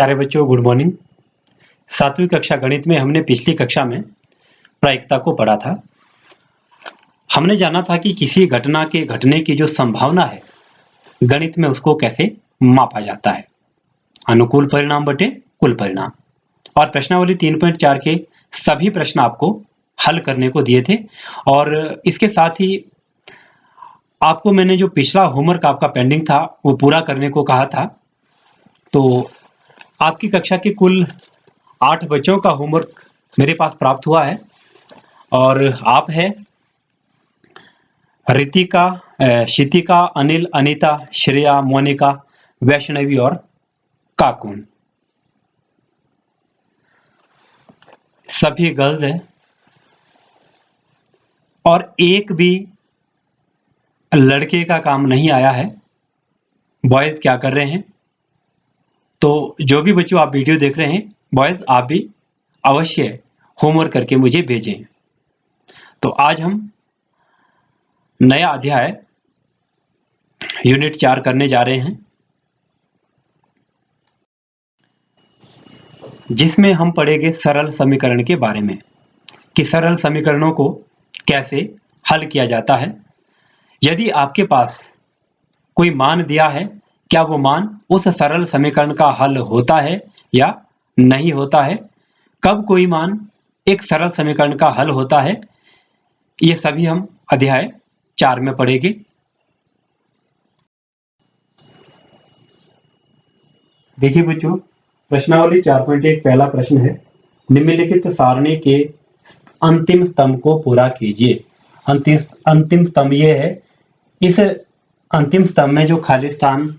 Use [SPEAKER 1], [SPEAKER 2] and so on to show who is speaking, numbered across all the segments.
[SPEAKER 1] प्यारे बच्चों, good morning. 7वीं कक्षा गणित में हमने पिछली कक्षा में प्रायिकता को पढ़ा था। हमने जाना था कि किसी घटना के घटने की जो संभावना है गणित में उसको कैसे मापा जाता है। अनुकूल परिणाम बटे कुल परिणाम। और प्रश्नावली 3.4 के सभी प्रश्न आपको हल करने को दिए थे और इसके साथ ही आपको मैंने जो पिछला होमवर्क आपका पेंडिंग था वो पूरा करने को कहा था। तो आपकी कक्षा के कुल 8 बच्चों का होमवर्क मेरे पास प्राप्त हुआ है और आप है रितिका, शितिका, अनिल, अनीता, श्रेया, मोनिका, वैष्णवी और काकुन, सभी गर्ल्स है और एक भी लड़के का काम नहीं आया है। बॉयज क्या कर रहे हैं? तो जो भी बच्चों आप वीडियो देख रहे हैं बॉयज, आप भी अवश्य होमवर्क करके मुझे भेजें। तो आज हम नया अध्याय यूनिट 4 करने जा रहे हैं, जिसमें हम पढ़ेंगे सरल समीकरण के बारे में कि सरल समीकरणों को कैसे हल किया जाता है। यदि आपके पास कोई मान दिया है, क्या वो मान उस सरल समीकरण का हल होता है या नहीं होता है? कब कोई मान एक सरल समीकरण का हल होता है, ये सभी हम अध्याय 4 में पढ़ेंगे। देखिए बच्चों, प्रश्नावली 4.1 पहला प्रश्न है, निम्नलिखित सारणी के अंतिम स्तंभ को पूरा कीजिए। अंतिम स्तंभ ये है, इस अंतिम स्तंभ में जो खाली स्थान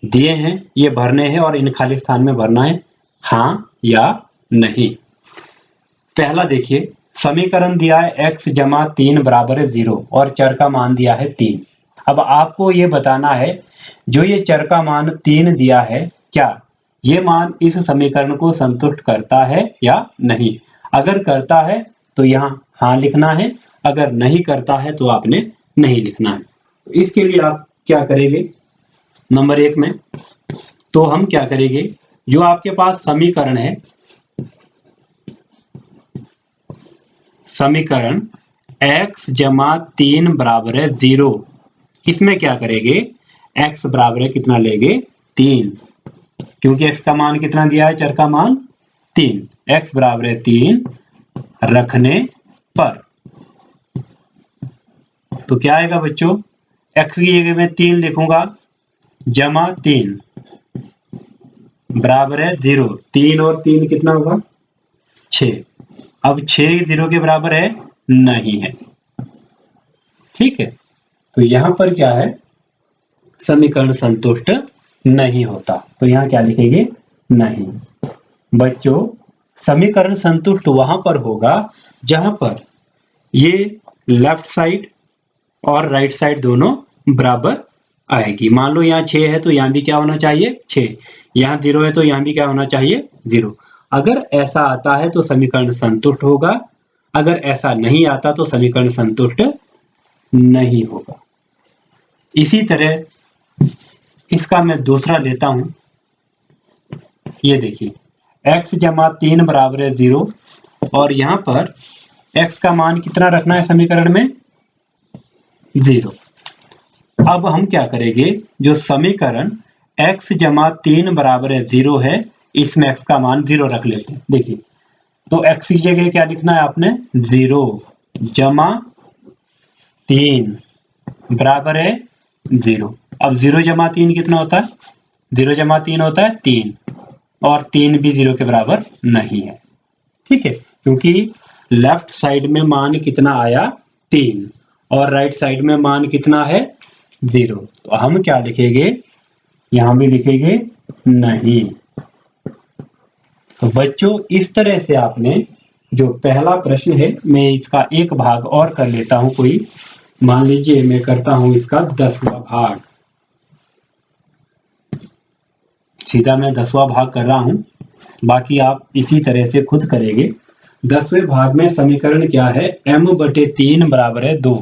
[SPEAKER 1] दिए हैं ये भरने हैं और इन खाली स्थान में भरना है हाँ या नहीं। पहला देखिए, समीकरण दिया है x जमा 3 बराबर है 0 और चर का मान दिया है 3। अब आपको ये बताना है जो ये चर का मान 3 दिया है, क्या ये मान इस समीकरण को संतुष्ट करता है या नहीं। अगर करता है तो यहाँ हाँ लिखना है, अगर नहीं करता है तो आपने नहीं लिखना है। इसके लिए आप क्या करेंगे? नंबर 1 में तो हम क्या करेंगे, जो आपके पास समीकरण है, समीकरण x जमा 3 बराबर है 0, इसमें क्या करेंगे, x बराबर है कितना लेंगे 3, क्योंकि x का मान कितना दिया है, चर का मान 3, x बराबर है 3 रखने पर तो क्या आएगा बच्चों, x की जगह में 3 लिखूंगा जमा 3 बराबर है 0, 3 और 3 कितना होगा 6। अब 6 0 के बराबर है नहीं है, ठीक है। तो यहां पर क्या है, समीकरण संतुष्ट नहीं होता, तो यहां क्या लिखेंगे नहीं। बच्चों, समीकरण संतुष्ट वहां पर होगा जहां पर ये लेफ्ट साइड और राइट साइड दोनों बराबर आएगी। मान लो यहाँ 6 है तो यहाँ भी क्या होना चाहिए 6, यहाँ 0 है तो यहाँ भी क्या होना चाहिए 0। अगर ऐसा आता है तो समीकरण संतुष्ट होगा, अगर ऐसा नहीं आता तो समीकरण संतुष्ट नहीं होगा। इसी तरह इसका मैं दूसरा लेता हूं, ये देखिए x जमा 3 बराबर है 0 और यहां पर x का मान कितना रखना है समीकरण में 0। अब हम क्या करेंगे, जो समीकरण x जमा 3 बराबर है 0 है, इसमें x का मान 0 रख लेते हैं। देखिए, तो x की जगह क्या लिखना है आपने 0 जमा 3 बराबर है 0। अब 0 जमा 3 कितना होता है, 0 जमा 3 होता है 3 और 3 भी 0 के बराबर नहीं है, ठीक है, क्योंकि लेफ्ट साइड में मान कितना आया 3 और राइट साइड में मान कितना है 0। तो हम क्या लिखेंगे, यहां भी लिखेंगे नहीं। तो बच्चों, इस तरह से आपने जो पहला प्रश्न है, मैं इसका एक भाग और कर लेता हूं। कोई मान लीजिए मैं करता हूं इसका 10वां भाग, सीधा मैं 10वां भाग कर रहा हूं, बाकी आप इसी तरह से खुद करेंगे। 10वें भाग में समीकरण क्या है, m/3 बराबर है 2,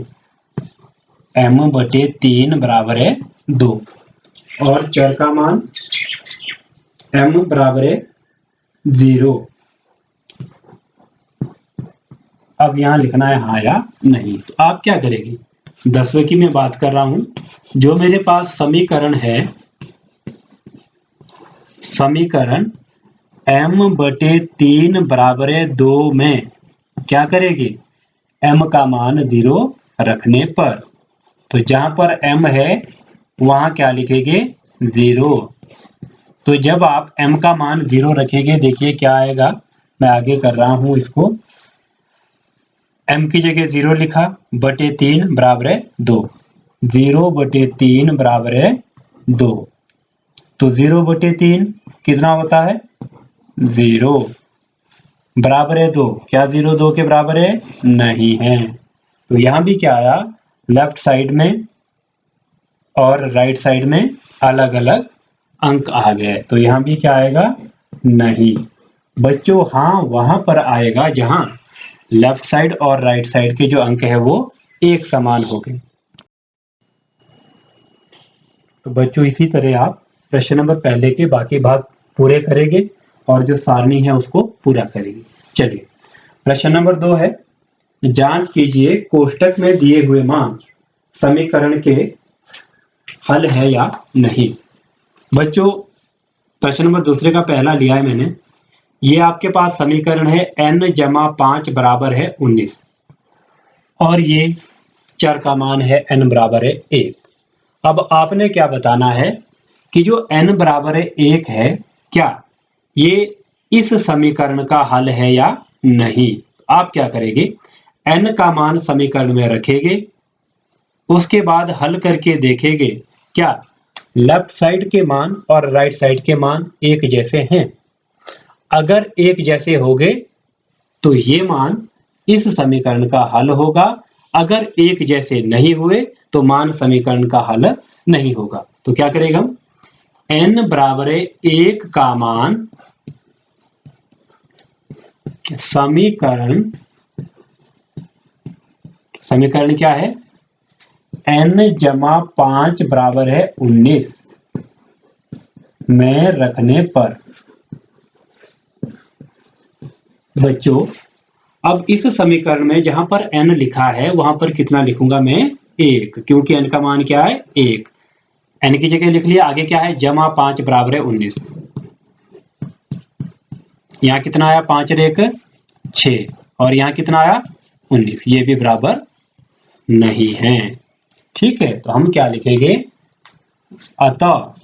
[SPEAKER 1] m/3 बराबर है 2 और चर का मान m बराबर है 0। अब यहां लिखना है हाँ या नहीं। तो आप क्या करेंगे, 10वें की मैं बात कर रहा हूं, जो मेरे पास समीकरण है, समीकरण m/3 बराबर है 2 में क्या करेगी, m का मान 0 रखने पर, तो जहां पर m है वहां क्या लिखेंगे, 0। तो जब आप m का मान 0 रखेंगे, देखिए क्या आएगा, मैं आगे कर रहा हूं इसको, m की जगह 0 लिखा, बटे 3 बराबर है 2, 0/3 बराबर है 2, तो 0/3 कितना होता है, 0 बराबर है 2, क्या 0 2 के बराबर है, नहीं है। तो यहां भी क्या आया, लेफ्ट साइड में और राइट साइड में अलग अलग अंक आ गए, तो यहां भी क्या आएगा, नहीं। बच्चों हाँ वहां पर आएगा जहां लेफ्ट साइड और राइट साइड के जो अंक है वो एक समान हो गए। तो बच्चों इसी तरह आप प्रश्न नंबर पहले के बाकी भाग पूरे करेंगे और जो सारणी है उसको पूरा करेंगे। चलिए प्रश्न नंबर 2 है, जांच कीजिए कोष्टक में दिए हुए मान समीकरण के हल है या नहीं। बच्चों प्रश्न नंबर दूसरे का पहला लिया है मैंने, ये आपके पास समीकरण है n/5 बराबर है 19 और ये चर का मान है n बराबर है 1। अब आपने क्या बताना है कि जो n बराबर है 1 है, क्या ये इस समीकरण का हल है या नहीं। आप क्या करेंगे, n का मान समीकरण में रखेंगे, उसके बाद हल करके देखेंगे क्या लेफ्ट साइड के मान और राइट साइड के मान एक जैसे हैं। अगर एक जैसे हो गए तो ये मान इस समीकरण का हल होगा, अगर एक जैसे नहीं हुए तो मान समीकरण का हल नहीं होगा। तो क्या करेगा हम, n बराबर है 1 का मान समीकरण क्या है, n/5 बराबर है 19 में रखने पर। बच्चों अब इस समीकरण में जहां पर n लिखा है वहां पर कितना लिखूंगा मैं, 1, क्योंकि n का मान क्या है 1। n की जगह लिख लिया, आगे क्या है, +5 बराबर है 19। यहाँ कितना आया, 5 और 1 6, और यहाँ कितना आया 19, ये भी बराबर नहीं है। ठीक है, तो हम क्या लिखेंगे, अतः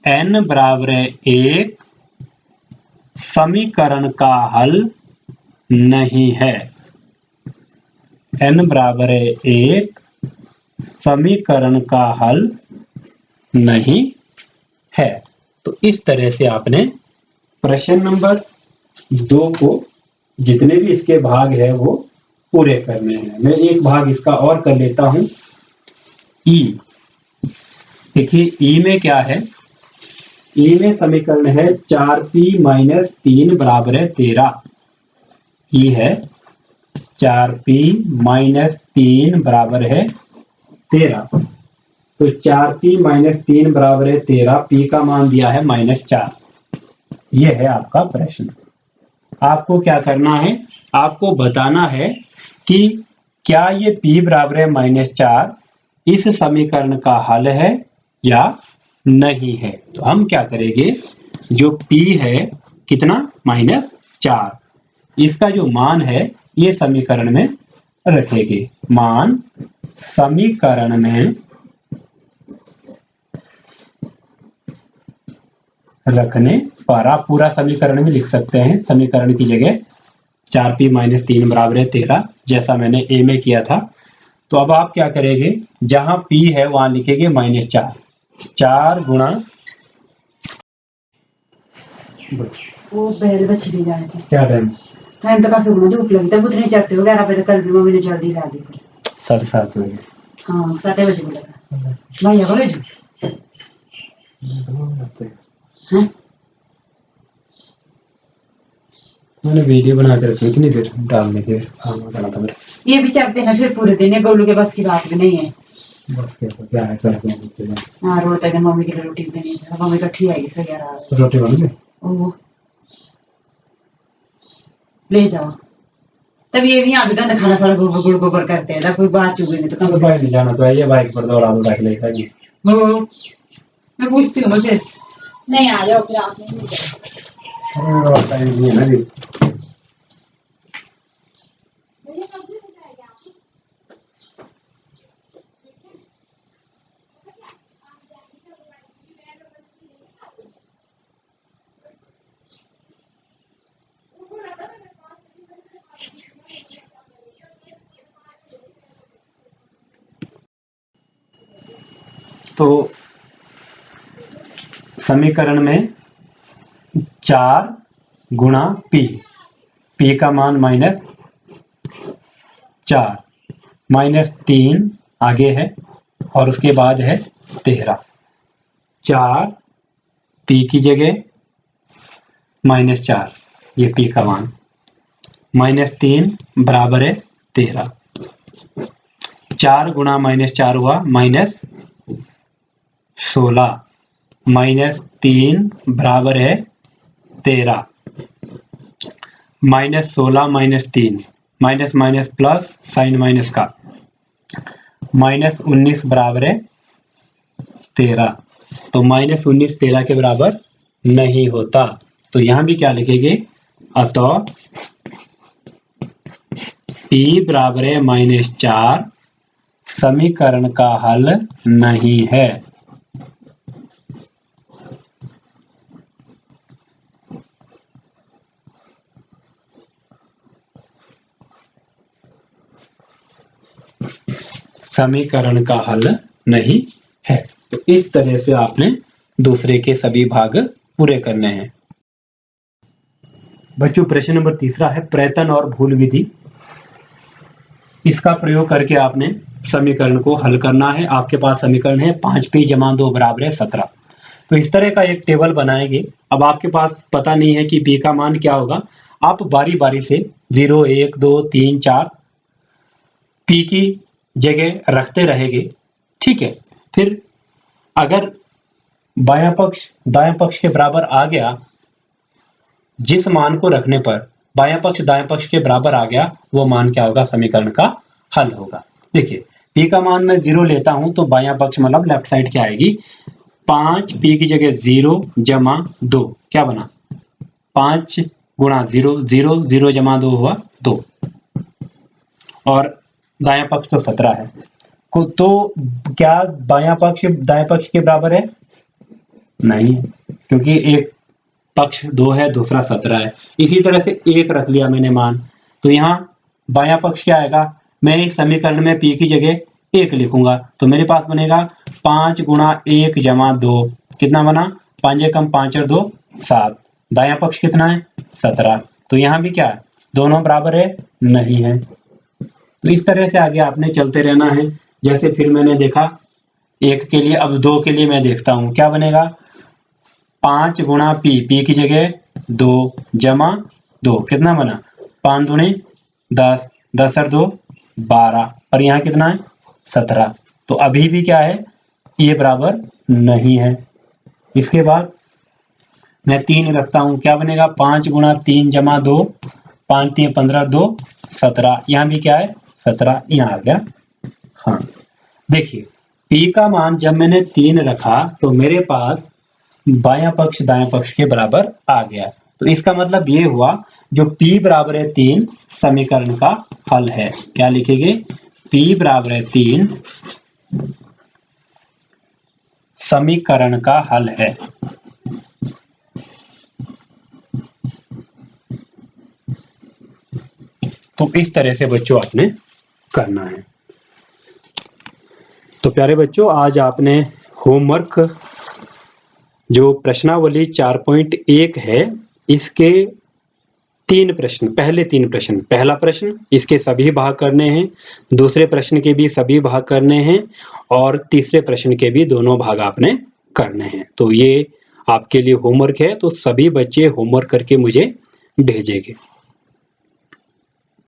[SPEAKER 1] n बराबर है 1 समीकरण का हल नहीं है। n बराबर है 1 समीकरण का हल नहीं है। तो इस तरह से आपने प्रश्न नंबर 2 को जितने भी इसके भाग है वो पूरे करने हैं। मैं एक भाग इसका और कर लेता हूं, ई। देखिए ई में क्या है, ई में समीकरण है 4p - 3 बराबर है 13। ई है 4p - 3 बराबर है 13। तो 4p - 3 बराबर है 13, p का मान दिया है -4। ये है आपका प्रश्न। आपको क्या करना है, आपको बताना है कि क्या ये p बराबर है -4 इस समीकरण का हल है या नहीं है। तो हम क्या करेंगे, जो p है कितना -4, इसका जो मान है ये समीकरण में रखेंगे। मान समीकरण में रखने पर, आप पूरा समीकरण में लिख सकते हैं, समीकरण की जगह 4p - 3 बराबर है 13, जैसा मैंने a में किया था। तो अब आप क्या करेंगे, जहां p है वहां लिखेंगे -4, 4 गुणा
[SPEAKER 2] वो बैल बछड़ी जाए थे
[SPEAKER 1] क्या टाइम,
[SPEAKER 2] टाइम तो काफी होना, धूप लगता है, बुधने चढ़ते हो 11 बजे, कल भी मम्मी ने जल्दी ला दी।
[SPEAKER 1] 7:30 बजे।
[SPEAKER 2] हाँ 7 बजे बोला था भैया को भेजो हैं।
[SPEAKER 1] मैंने वीडियो बना के रखी, इतनी देर डालने के काम करना था मेरा।
[SPEAKER 2] ये भी चलते हैं फिर पूरे दिन, ये गोलू के बस की बात भी नहीं है।
[SPEAKER 1] बस क्या है सर अपने
[SPEAKER 2] हाँ रोता है कि मम्मी के लिए रोटी बनी है, मम्मी इकट्ठी आएगी सर 11
[SPEAKER 1] रोटी बन गई।
[SPEAKER 2] ओ ले जाओ। तब ये भी यहाँ भी गंदा खाना सारा गुड़ गोबर करते हैं, कोई बात चुप नहीं तो कम से
[SPEAKER 1] बाइक जाना तो आइए, बाइक पर दौड़ा दौड़ा के लेकर आइए।
[SPEAKER 2] मैं पूछती हूँ मुझे नहीं आ जाओ फिर आप नहीं जाओ।
[SPEAKER 1] अरे टाइम नहीं है ना जी। तो समीकरण में 4 गुणा पी, पी का मान -4, -3 आगे है और उसके बाद है 13। 4 पी की जगह -4, ये पी का मान, -3 बराबर है 13। 4 गुणा -4 हुआ -16, -3 बराबर है 13, -16 -3, minus minus plus, sign minus का, -19 बराबर है 13। तो -19 13 के बराबर नहीं होता, तो यहां भी क्या लिखेंगे, अतः P बराबर है -4 समीकरण का हल नहीं है। समीकरण का हल नहीं है। तो इस तरह से आपने दूसरे के सभी भाग पूरे करने हैं। बच्चों प्रश्न नंबर 3 है प्रयत्न और भूल विधि। इसका प्रयोग करके आपने समीकरण को हल करना है। आपके पास समीकरण है 5p = 2 = 17। तो इस तरह का एक टेबल बनाएंगे। अब आपके पास पता नहीं है कि p का मान क्या होगा, आप बारी बारी से 0 1 2 3 4 p की जगह रखते रहेंगे, ठीक है। फिर अगर बायां पक्ष दायां पक्ष के बराबर आ गया, जिस मान को रखने पर बायां पक्ष दायां पक्ष के बराबर आ गया, वो मान क्या होगा, समीकरण का हल होगा। देखिए p का मान मैं 0 लेता हूं तो बायां पक्ष मतलब लेफ्ट साइड क्या आएगी, 5p की जगह 0 + 2 क्या बना, 5 गुणा 0 0 0 + 2 हुआ 2, और दायां पक्ष तो 17 है। तो क्या बायां पक्ष दायां पक्ष के बराबर है, नहीं, क्योंकि एक पक्ष 2 है, दूसरा 17 है। इसी तरह से 1 रख लिया मैंने मान, तो यहाँ बायां पक्ष क्या आएगा, मैं इस समीकरण में p की जगह 1 लिखूंगा, तो मेरे पास बनेगा 5 गुणा 1 + 2 कितना बना, 5 × 5 = 2 7। दायां पक्ष कितना है, 17। तो यहाँ भी क्या है, दोनों बराबर है, नहीं है। तो इस तरह से आगे आपने चलते रहना है। जैसे फिर मैंने देखा 1 के लिए, अब 2 के लिए मैं देखता हूं क्या बनेगा, 5 गुणा p, p की जगह 2 + 2 कितना बना, 5 दूणे 10, 10 और 2 12, और यहाँ कितना है 17। तो अभी भी क्या है, ये बराबर नहीं है। इसके बाद मैं 3 रखता हूं, क्या बनेगा, 5 गुणा 3 + 2, 5 3 15 2 17, यहाँ भी क्या है 17, यहाँ आ गया। हाँ देखिए p का मान जब मैंने 3 रखा तो मेरे पास बायां पक्ष दायां पक्ष के बराबर आ गया। तो इसका मतलब ये हुआ जो p बराबर है 3 समीकरण का हल है। क्या लिखेंगे, p बराबर है 3 समीकरण का हल है। तो इस तरह से बच्चों आपने करना है। तो प्यारे बच्चों आज आपने होमवर्क जो प्रश्नावली 4.1 है, इसके 3 प्रश्न, पहले 3 प्रश्न, पहला प्रश्न इसके सभी भाग करने हैं, दूसरे प्रश्न के भी सभी भाग करने हैं, और तीसरे प्रश्न के भी दोनों भाग आपने करने हैं। तो ये आपके लिए होमवर्क है, तो सभी बच्चे होमवर्क करके मुझे भेजेंगे।